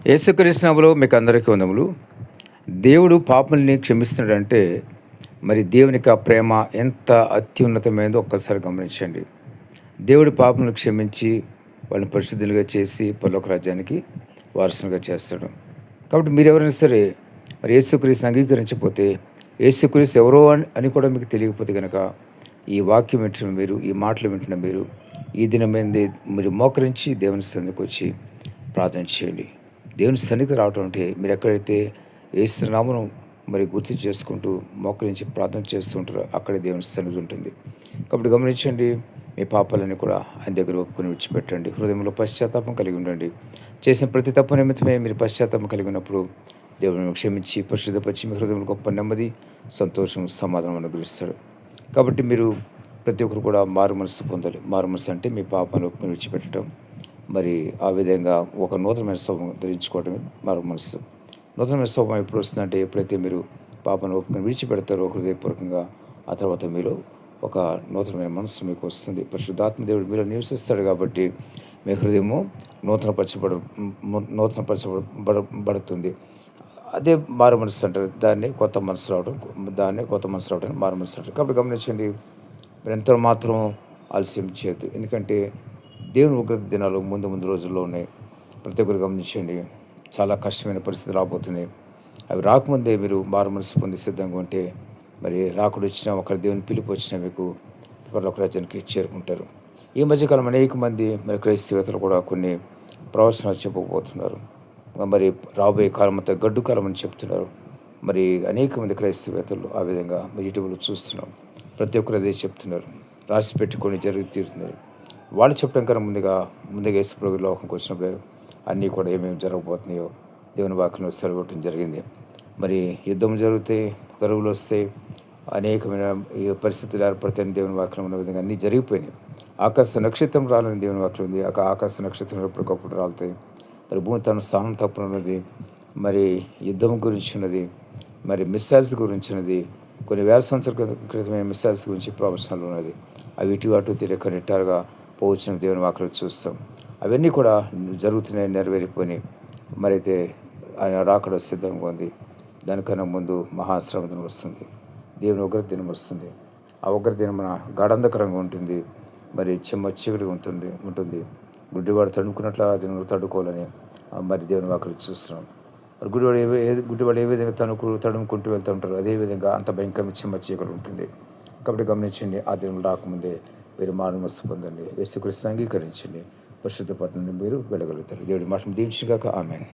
యేసుక్రీస్తు నామములో మీకు అందరికీ వందములు. దేవుడు పాపుల్ని క్షమిస్తున్నాడంటే మరి దేవునికి ఆ ప్రేమ ఎంత అత్యున్నతమైనదో ఒక్కసారి గమనించండి. దేవుడు పాపులను క్షమించి వాళ్ళని పరిశుద్ధులుగా చేసి పరలోక రాజ్యానికి వారసులుగా చేస్తాడు. కాబట్టి మీరెవరైనా సరే మరి యేసుక్రీస్తుని అంగీకరించకపోతే, యేసుక్రీస్తు ఎవరో అని కూడా మీకు తెలియకపోతే గనక, ఈ వాక్యం వింటున్న మీరు, ఈ మాటలు వింటున్న మీరు, ఈ దినమైంది మీరు మోకరించి దేవుని సన్నిధికి వచ్చి ప్రార్థన చేయండి. దేవుని సన్నిధి రావటం అంటే మీరు ఎక్కడైతే యేసు నామమును మరి గుర్తు చేసుకుంటూ మోకరించి ప్రార్థన చేస్తూ ఉంటారో అక్కడే దేవుని సన్నిధి ఉంటుంది. కాబట్టి గమనించండి, మీ పాపాలన్నీ కూడా ఆయన దగ్గర ఒప్పుకొని విడిచిపెట్టండి. హృదయంలో పశ్చాత్తాపం కలిగి ఉండండి. చేసిన ప్రతి తప్పు నిమిత్తమే మీరు పశ్చాత్తాపం కలిగి ఉన్నప్పుడు దేవుని క్షమించి పరిశుద్ధపరిచి మీ హృదయంలో గొప్ప నెమ్మది, సంతోషం, సమాధానం అనుగ్రహిస్తాడు. కాబట్టి మీరు ప్రతి ఒక్కరు కూడా మారు మనసు పొందాలి. మారు మనసు అంటే మీ పాపాలను ఒప్పుకొని విడిచిపెట్టడం. మరి ఆ విధంగా ఒక నూతనమైన స్వభావం ధరించుకోవడమే మారు మనసు. నూతనమైన స్వభావం ఎప్పుడు వస్తుందంటే, ఎప్పుడైతే మీరు పాపాన్ని ఒప్పుకొని విడిచిపెడతారో హృదయపూర్వకంగా, ఆ తర్వాత మీలో ఒక నూతనమైన మనస్సు మీకు వస్తుంది. పరిశుద్ధాత్మ దేవుడు మీలో నివసిస్తాడు కాబట్టి మీ హృదయము నూతనపరచబడుతుంది. అదే మారు మనసు అంటారు. దాన్ని కొత్త మనసు రావడం మారు మనసు అంటారు. కాబట్టి గమనించండి, మీరు ఎంత మాత్రం ఆలస్యం చేయొద్దు. ఎందుకంటే దేవుని ఉగ్రత దినాలు ముందు రోజుల్లో ఉన్నాయి. ప్రతి ఒక్కరు గమనించండి, చాలా కష్టమైన పరిస్థితులు రాబోతున్నాయి. అవి రాకముందే మీరు మారు మనసు పొంది సిద్ధంగా ఉంటే, మరి రాకుడు వచ్చినా, ఒకరి దేవుని పిలుపు వచ్చినా మీకు పరలోక రాజ్యానికి చేరుకుంటారు. ఈ మధ్యకాలం అనేక మంది మరి క్రైస్తవేతలు కూడా కొన్ని ప్రవచనాలు చెప్పకపోతున్నారు. మరి రాబోయే కాలం అంతా గడ్డు కాలం అని చెప్తున్నారు. మరి అనేక మంది క్రైస్తవేతలు ఆ విధంగా యూట్యూబ్లో చూస్తున్నాం. ప్రతి ఒక్కరు అదే చెప్తున్నారు. రాసి పెట్టుకొని జరిగి తీరుతున్నారు. వాళ్ళు చెప్పడం కన్నా ముందుగా యేసుప్రభు లోకంకి వచ్చినప్పుడు అన్నీ కూడా ఏమేమి జరగబోతున్నాయో దేవుని వాక్యంలో సెలవటం జరిగింది. మరి యుద్ధం జరుగుతాయి, కరువులు వస్తాయి, అనేకమైన ఈ పరిస్థితులు ఏర్పడతాయని దేవుని వాక్యం ఉన్న విధంగా అన్నీ జరిగిపోయినాయి. ఆకాశ నక్షత్రం రాలని దేవుని వాక్యం ఉంది. ఆకాశ నక్షత్రం ఎప్పటికప్పుడు రాలుతాయి. మరి భూమి తన స్థానం తప్పునున్నది. మరి యుద్ధం గురించి ఉన్నది, మరి మిస్సైల్స్ గురించి ఉన్నది, కొన్ని వేల సంవత్సరాల క్రితమే మిస్సైల్స్ గురించి ప్రవచనాలు ఉన్నది. అవి ఇటు అటు తిరగ నిట్టారుగా పోవచ్చిన దేవుని వాక్యం చూస్తాం. అవన్నీ కూడా జరుగుతున్నాయి, నెరవేరిపోయినాయి. మరైతే ఆయన రాకడ సిద్ధంగా ఉంది. దానికన్నా ముందు మహాశ్రమ దినం వస్తుంది. దేవుని ఉగ్ర దినం వస్తుంది. ఆ ఉగ్ర దినమున గాఢంధకరంగా ఉంటుంది. మరి చీకటిగా ఉంటుంది. గుడ్డివాడు తడుముకున్నట్లు ఆ దినం తడుకోవాలని మరి దేవుని వాక్యం చూస్తున్నాం. మరి గుడ్డివాడు ఏ విధంగా తడుముకుంటూ వెళ్తూ ఉంటారో అదేవిధంగా అంత భయంకరమైన చీకటి ఉంటుంది. కాబట్టి గమనించండి, ఆ దినం రాకముందే మీరు మారు మనసు పొందండి. యేసుక్రీస్తుని అంగీకరించండి. పరిశుద్ధ పట్టణాన్ని మీరు వెళ్ళగలుగుతారు. దేవుడి మాటను దీవించుగాక. ఆమేన్.